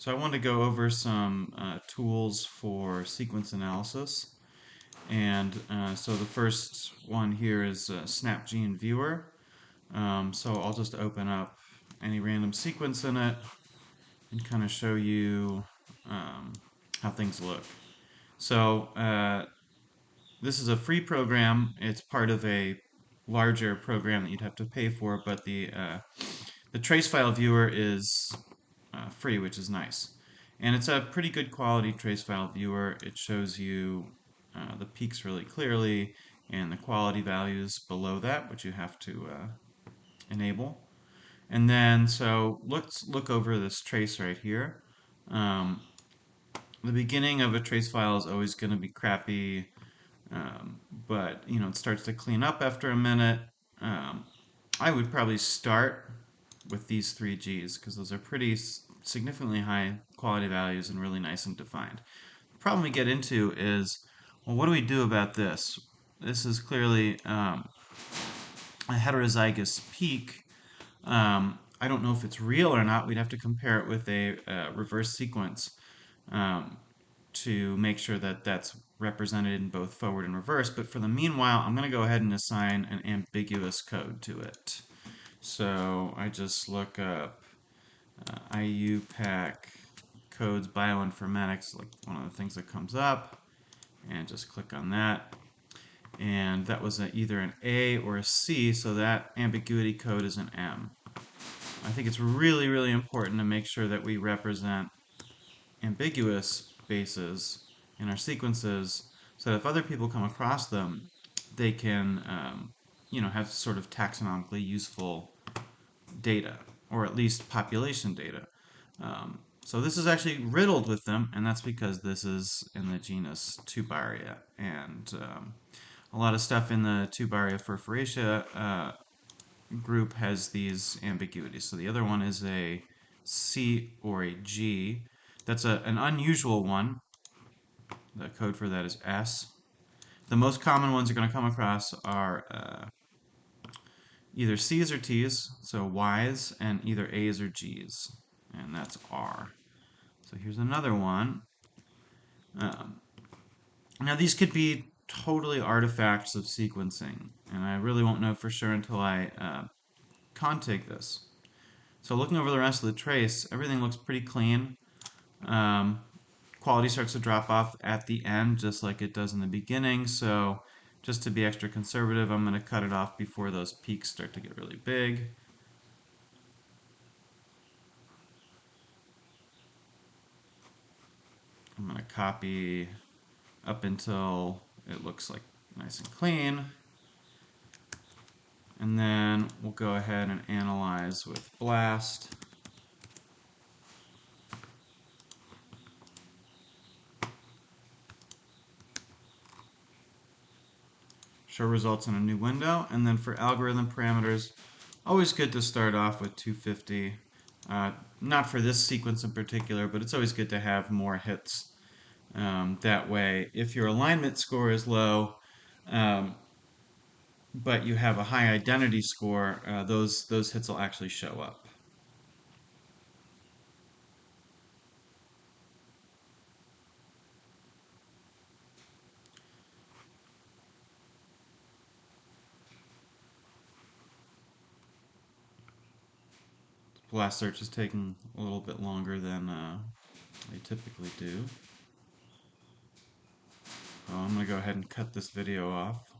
So I want to go over some tools for sequence analysis. And so the first one here is Snapgene Viewer. So I'll just open up any random sequence in it and kind of show you um, how things look. So this is a free program. It's part of a larger program that you'd have to pay for, but the trace file viewer is free, which is nice. And it's a pretty good quality trace file viewer. It shows you the peaks really clearly and the quality values below that, which you have to enable. And then, so let's look over this trace right here. Um, the beginning of a trace file is always going to be crappy, but it starts to clean up after a minute. Um, I would probably start with these three Gs because those are pretty significantly high quality values and really nice and defined. The problem we get into is, well, what do we do about this? This is clearly a heterozygous peak. I don't know if it's real or not. We'd have to compare it with a reverse sequence um, to make sure that that's represented in both forward and reverse. But for the meanwhile, I'm going to go ahead and assign an ambiguous code to it. So I just look up IUPAC codes bioinformatics, like one of the things that comes up, and just click on that. And that was either an A or a C, so that ambiguity code is an M. I think it's really, really important to make sure that we represent ambiguous bases in our sequences so that if other people come across them, they can, have sort of taxonomically useful data, or at least population data. So this is actually riddled with them, and that's because this is in the genus Tubaria. And a lot of stuff in the Tubaria furfuracea group has these ambiguities. So the other one is a C or a G. That's an unusual one. The code for that is S. The most common ones you're going to come across are either C's or T's, so Y's, and either A's or G's, and that's R. So here's another one. Um, Now these could be totally artifacts of sequencing, and I really won't know for sure until I contig this. So looking over the rest of the trace, everything looks pretty clean. Um, Quality starts to drop off at the end, just like it does in the beginning. So just to be extra conservative, I'm going to cut it off before those peaks start to get really big. I'm going to copy up until it looks like nice and clean. And then we'll go ahead and analyze with BLAST. Show results in a new window. And then for algorithm parameters, always good to start off with 250. Not for this sequence in particular, but it's always good to have more hits. That way, if your alignment score is low, but you have a high identity score, those hits will actually show up. Blast search is taking a little bit longer than they typically do. I'm going to go ahead and cut this video off.